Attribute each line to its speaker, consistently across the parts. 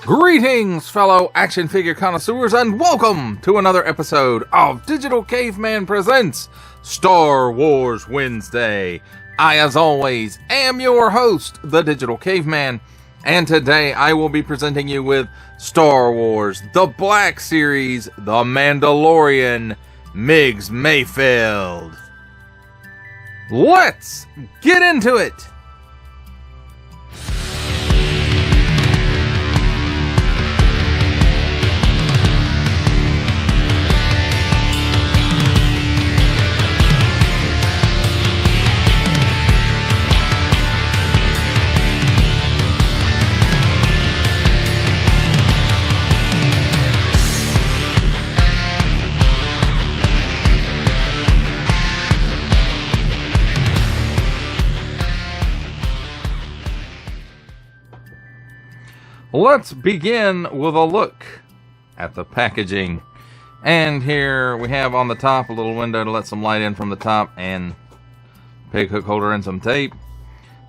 Speaker 1: Greetings, fellow action figure connoisseurs, and welcome to another episode of Digital Caveman Presents Star Wars Wednesday. I, as always, am your host, the Digital Caveman, and today I will be presenting you with Star Wars The Black Series, The Mandalorian, Migs Mayfeld. Let's get into it! Let's begin with a look at the packaging. And here we have on the top a little window to let some light in from the top, and pig hook holder and some tape.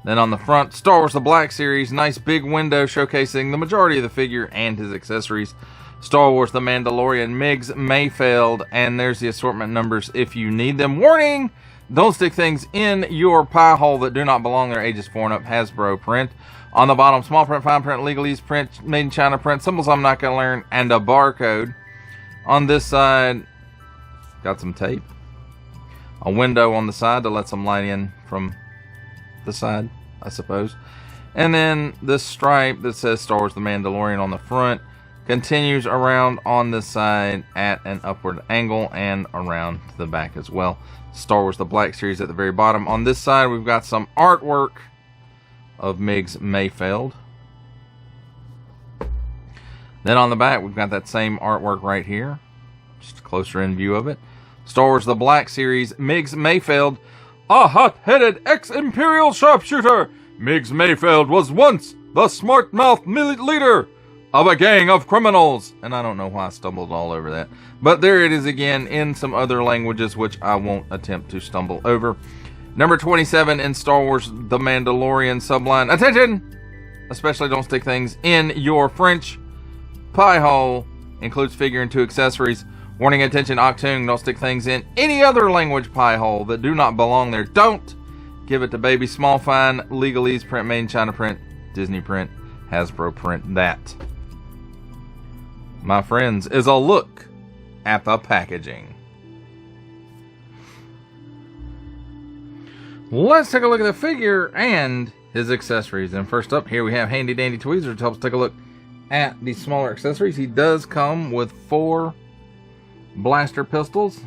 Speaker 1: Then on the front, Star Wars The Black Series, nice big window showcasing the majority of the figure and his accessories. Star Wars The Mandalorian, Migs Mayfeld, and there's the assortment numbers if you need them. Warning! Don't stick things in your pie hole that do not belong there. Ages 4 and up, Hasbro print. On the bottom, small print, fine print, legalese print, made in China print, symbols I'm not going to learn, and a barcode. On this side, got some tape. A window on the side to let some light in from the side, I suppose. And then this stripe that says Star Wars The Mandalorian on the front continues around on this side at an upward angle and around to the back as well. Star Wars The Black Series at the very bottom. On this side, we've got some artwork of Migs Mayfeld. Then on the back, we've got that same artwork right here. Just a closer in view of it. Star Wars The Black Series, Migs Mayfeld, a hot-headed ex-Imperial sharpshooter. Migs Mayfeld was once the smart-mouthed leader of a gang of criminals. And I don't know why I stumbled all over that. But there it is again in some other languages, which I won't attempt to stumble over. Number 27 in Star Wars The Mandalorian subline. Attention! Especially don't stick things in your French pie hole. Includes figure and 2 accessories. Warning, attention, Octoon, don't stick things in any other language pie hole that do not belong there. Don't give it to baby. Small fine, legalese print, made in China print, Disney print, Hasbro print. That, my friends, is a look at the packaging. Let's take a look at the figure and his accessories. And first up here we have Handy Dandy Tweezers to help us take a look at the smaller accessories. He does come with 4 blaster pistols.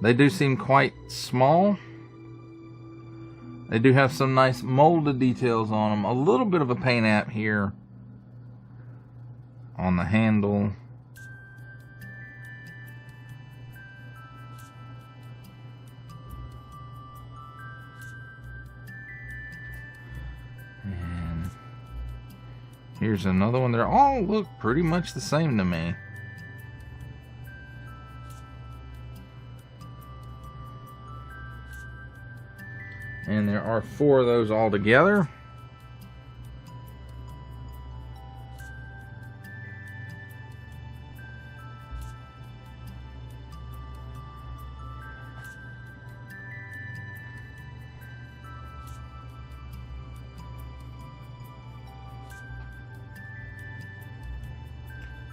Speaker 1: They do seem quite small. They do have some nice molded details on them. A little bit of a paint app here on the handle. Here's another one. They all look pretty much the same to me. And there are 4 of those all together.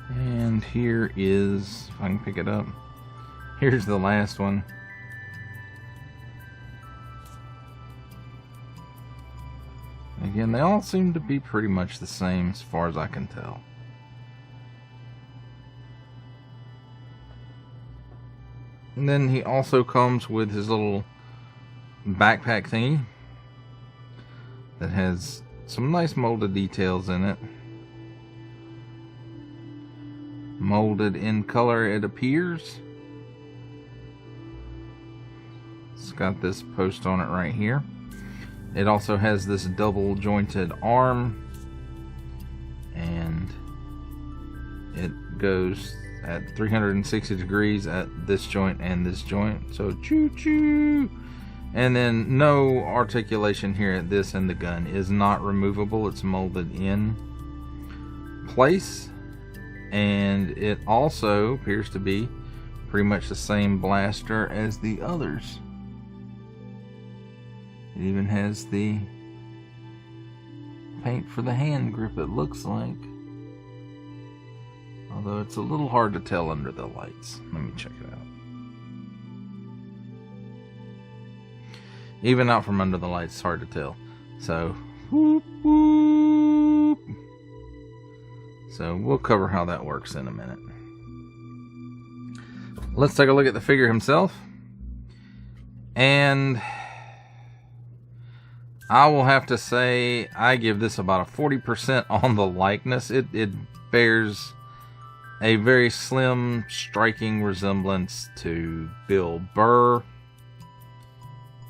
Speaker 1: And here is, if I can pick it up, here's the last one. Again, they all seem to be pretty much the same as far as I can tell. And then he also comes with his little backpack thingy that has some nice molded details in it. Molded in color, it appears. It's got this post on it right here. It also has this double jointed arm, and it goes at 360 degrees at this joint and this joint. So choo choo. And then no articulation here at this end. The gun is not removable. It's molded in place. And it also appears to be pretty much the same blaster as the others. It even has the paint for the hand grip, it looks like. Although it's a little hard to tell under the lights. Let me check it out. Even out from under the lights, it's hard to tell. So, whoop, whoop. So we'll cover how that works in a minute. Let's take a look at the figure himself. And I will have to say I give this about a 40% on the likeness. It bears a very slim, striking resemblance to Bill Burr.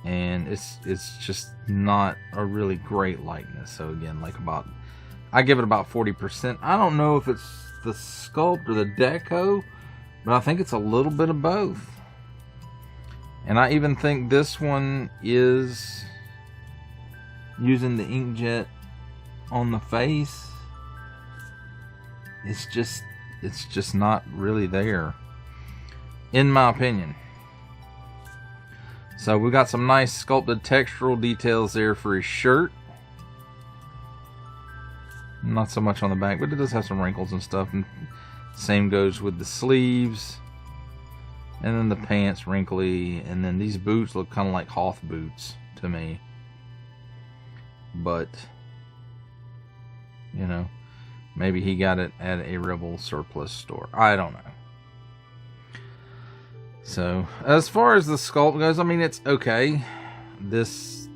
Speaker 1: And it's just not a really great likeness. So again, I give it about 40%. I don't know if it's the sculpt or the deco, but I think it's a little bit of both. And I even think this one is using the inkjet on the face. It's just not really there, in my opinion. So we got some nice sculpted textural details there for his shirt. Not so much on the back, but it does have some wrinkles and stuff. And same goes with the sleeves. And then the pants wrinkly. And then these boots look kind of like Hoth boots to me. But, you know, maybe he got it at a Rebel surplus store. I don't know. So, as far as the sculpt goes, I mean, it's okay. This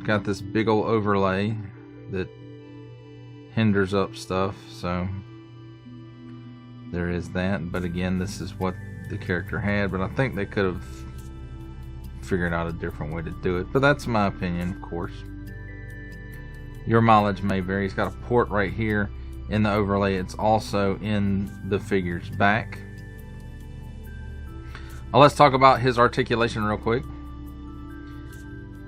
Speaker 1: got this big old overlay that hinders up stuff, so there is that. But again, this is what the character had, but I think they could have figured out a different way to do it. But that's my opinion, of course. Your mileage may vary. It's got a port right here in the overlay. It's also in the figure's back. Now let's talk about his articulation real quick.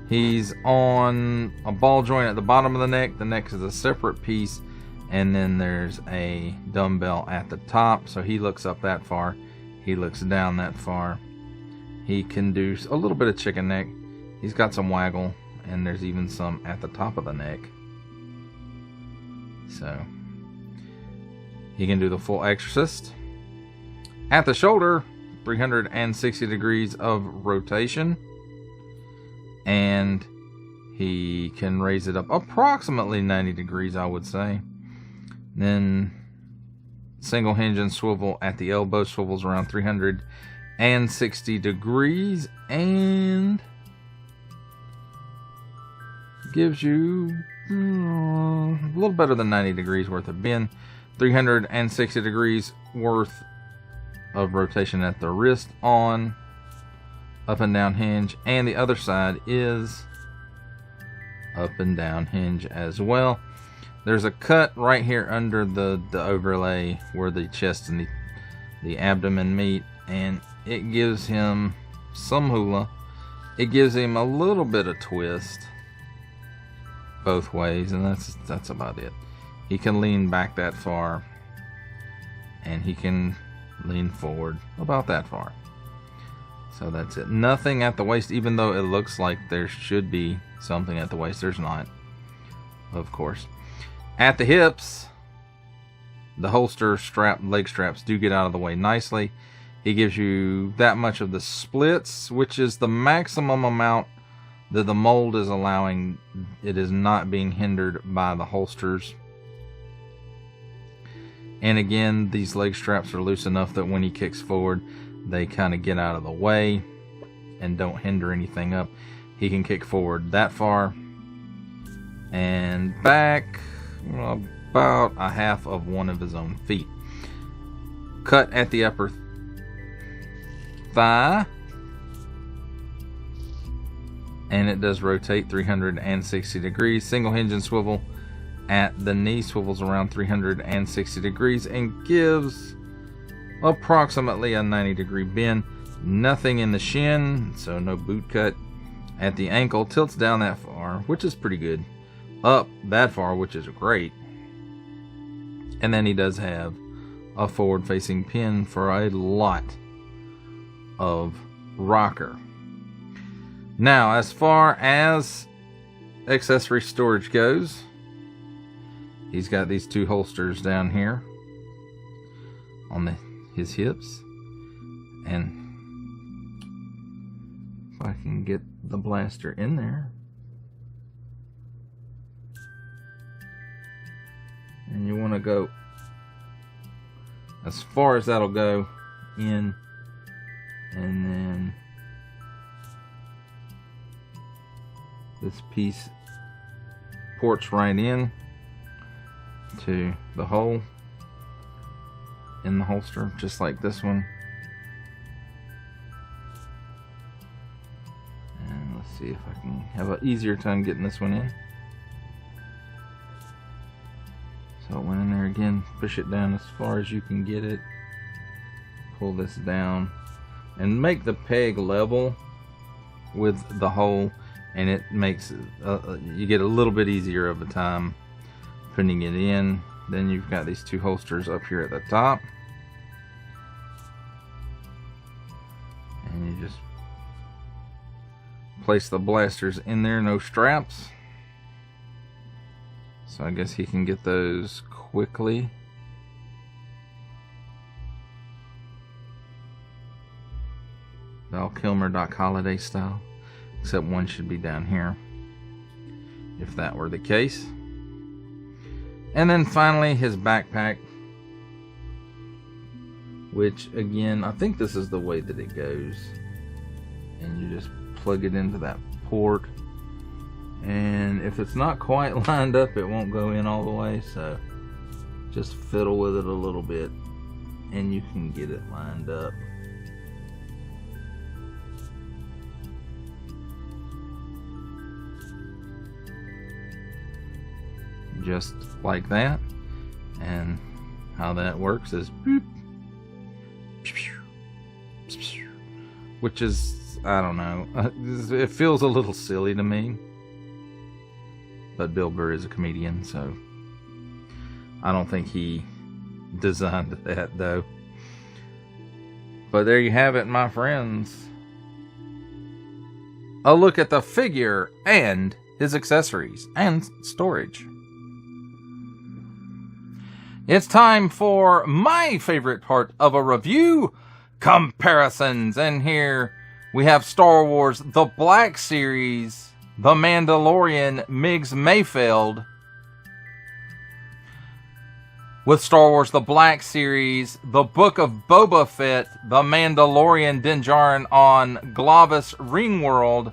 Speaker 1: He's on a ball joint at the bottom of the neck. The neck is a separate piece, and then there's a dumbbell at the top. So he looks up that far. He looks down that far. He can do a little bit of chicken neck. He's got some waggle, and there's even some at the top of the neck. So he can do the full exorcist. At the shoulder, 360 degrees of rotation, and he can raise it up approximately 90 degrees, I would say. Then single hinge and swivel at the elbow, swivels around 360 degrees and gives you a little better than 90 degrees worth of bend. 360 degrees worth of rotation at the wrist on up and down hinge, and the other side is up and down hinge as well. There's a cut right here under the overlay where the chest and the abdomen meet, and it gives him some hula. It gives him a little bit of twist both ways, and that's about it. He can lean back that far, and he can lean forward about that far. So that's it. Nothing at the waist, even though it looks like there should be something at the waist. There's not, of course. At the hips, the holster strap, leg straps do get out of the way nicely. He gives you that much of the splits, which is the maximum amount that the mold is allowing. It is not being hindered by the holsters. And again, these leg straps are loose enough that when he kicks forward, they kind of get out of the way and don't hinder anything up. He can kick forward that far and back about a half of one of his own feet. Cut at the upper thigh, and it does rotate 360 degrees. Single hinge and swivel at the knee, swivels around 360 degrees and gives approximately a 90 degree bend. Nothing in the shin, so no boot cut. at the ankle, tilts down that far, which is pretty good. Up that far, which is great. And then he does have a forward-facing pin for a lot of rocker. Now, as far as accessory storage goes, he's got these two holsters down here on his hips. And if I can get the blaster in there. And you want to go as far as that'll go in, and then this piece ports right in to the hole in the holster, just like this one. And let's see if I can have an easier time getting this one in. So it went in there again. Push it down as far as you can get it. Pull this down and make the peg level with the hole, and it makes you get a little bit easier of a time putting it in. Then you've got these two holsters up here at the top, and you just place the blasters in there, no straps. So I guess he can get those quickly. Val Kilmer, Doc Holliday style. Except one should be down here, if that were the case. And then finally his backpack, which again, I think this is the way that it goes. And you just plug it into that port. And if it's not quite lined up, it won't go in all the way, so just fiddle with it a little bit and you can get it lined up. Just like that. And how that works is boop, which is, I don't know, it feels a little silly to me. But Bill Burr is a comedian, so I don't think he designed that, though. But there you have it, my friends. A look at the figure and his accessories and storage. It's time for my favorite part of a review, comparisons. And here we have Star Wars The Black Series, The Mandalorian, Migs Mayfeld, with Star Wars The Black Series, The Book of Boba Fett, The Mandalorian Din Djarin on Glavis Ringworld,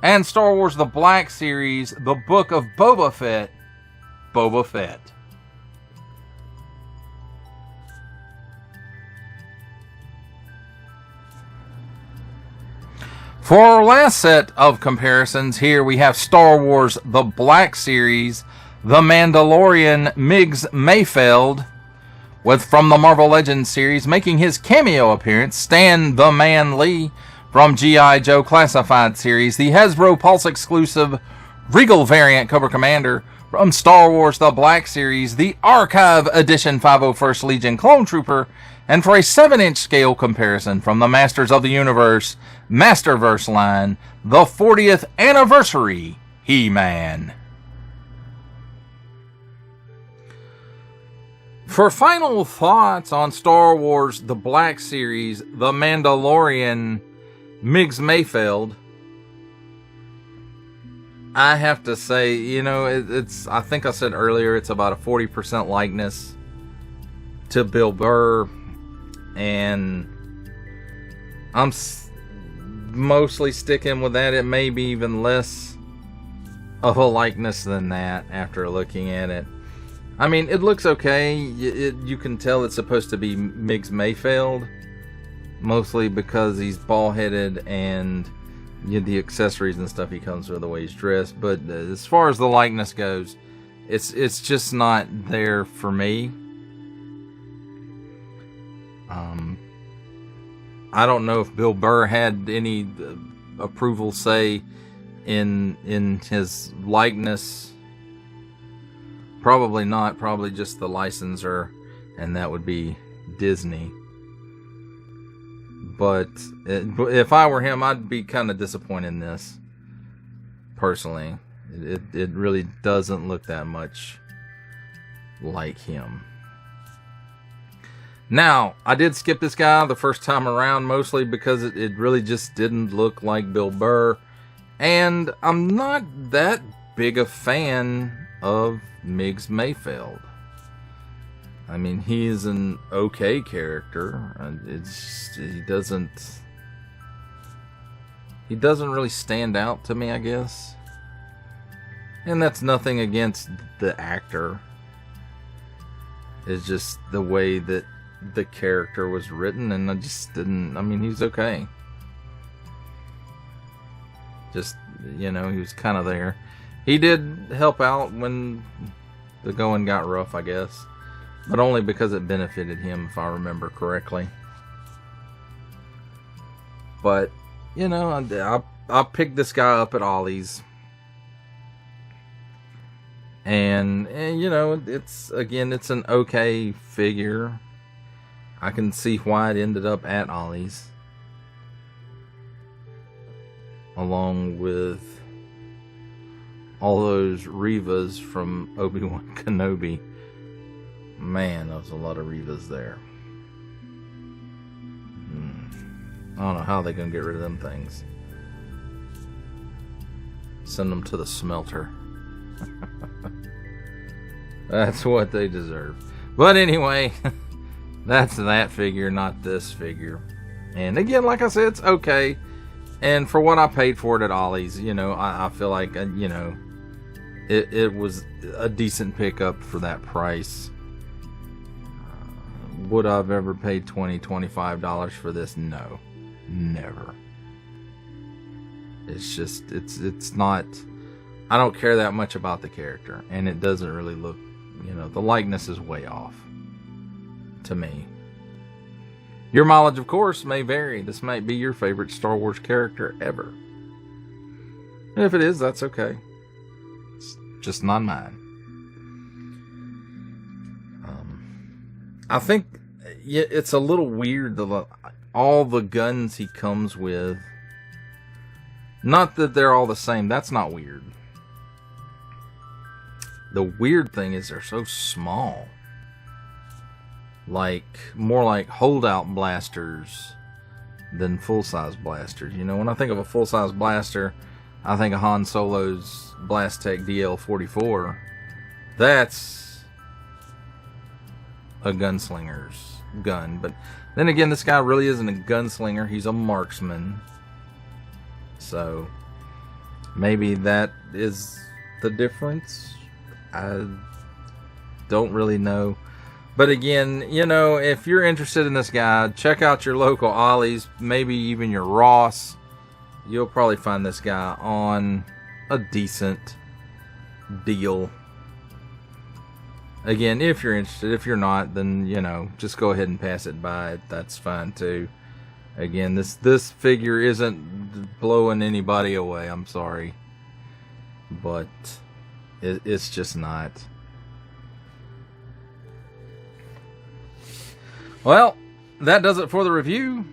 Speaker 1: and Star Wars The Black Series, The Book of Boba Fett, Boba Fett. For our last set of comparisons, here we have Star Wars The Black Series, The Mandalorian, Migs Mayfeld, with from the Marvel Legends series, making his cameo appearance, Stan the Man Lee, from G.I. Joe Classified series, the Hasbro Pulse exclusive Regal variant Cobra Commander, from Star Wars The Black Series, the Archive Edition 501st Legion Clone Trooper, and for a 7-inch scale comparison from the Masters of the Universe Masterverse line, the 40th Anniversary He-Man. For final thoughts on Star Wars The Black Series, The Mandalorian, Migs Mayfeld, I have to say, you know, it's I think I said earlier, it's about a 40% likeness to Bill Burr. And I'm mostly sticking with that. It may be even less of a likeness than that after looking at it. I mean, it looks okay. You can tell it's supposed to be Migs Mayfeld, mostly because he's bald-headed and the accessories and stuff he comes with, the way he's dressed. But as far as the likeness goes, it's just not there for me. I don't know if Bill Burr had any approval say in his likeness? Probably not. Probably just the licensor, and that would be Disney. But if I were him, I'd be kind of disappointed in this. Personally, it really doesn't look that much like him. Now, I did skip this guy the first time around, mostly because it really just didn't look like Bill Burr. And I'm not that big a fan of Migs Mayfeld. I mean, he's an okay character. He doesn't really stand out to me, I guess. And that's nothing against the actor. It's just the way that the character was written, and I just didn't. I mean, he's okay. Just, he was kind of there. He did help out when the going got rough, I guess. But only because it benefited him, if I remember correctly. But, I picked this guy up at Ollie's. And it's an okay figure. I can see why it ended up at Ollie's. Along with all those Revas from Obi-Wan Kenobi. Man, there was a lot of Revas there. I don't know how they're going to get rid of them things. Send them to the smelter. That's what they deserve. But anyway, that's that figure, not this figure. And again, like I said, it's okay. And for what I paid for it at Ollie's, I feel like, it was a decent pickup for that price. Would I have ever paid $20, $25 for this? No. Never. It's just, it's not, I don't care that much about the character. And it doesn't really look, the likeness is way off. To me. Your mileage, of course, may vary. This might be your favorite Star Wars character ever. And if it is, that's okay. It's just not mine. I think it's a little weird, all the guns he comes with. Not that they're all the same. That's not weird. The weird thing is they're so small. More like holdout blasters than full-size blasters. When I think of a full-size blaster, I think of Han Solo's Blastech DL-44. That's a gunslinger's gun. But then again, this guy really isn't a gunslinger. He's a marksman. So maybe that is the difference. I don't really know. But again, if you're interested in this guy, check out your local Ollie's, maybe even your Ross. You'll probably find this guy on a decent deal. Again, if you're interested. If you're not, then, just go ahead and pass it by. That's fine too. Again, this figure isn't blowing anybody away. I'm sorry. But it's just not. Well, that does it for the review.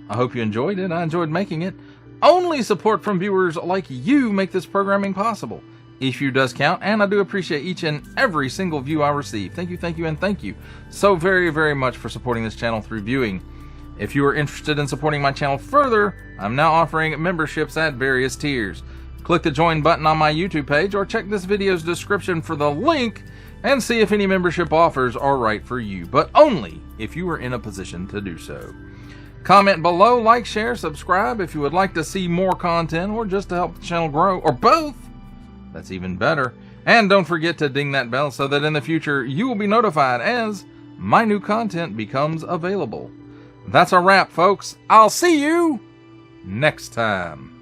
Speaker 1: I hope you enjoyed it. I enjoyed making it. Only support from viewers like you make this programming possible. Each view does count, and I do appreciate each and every single view I receive. Thank you, and thank you so very, very much for supporting this channel through viewing. If you are interested in supporting my channel further, I'm now offering memberships at various tiers. Click the join button on my YouTube page, or check this video's description for the link and see if any membership offers are right for you, but only if you are in a position to do so. Comment below, like, share, subscribe if you would like to see more content or just to help the channel grow, or both. That's even better. And don't forget to ding that bell so that in the future you will be notified as my new content becomes available. That's a wrap, folks. I'll see you next time.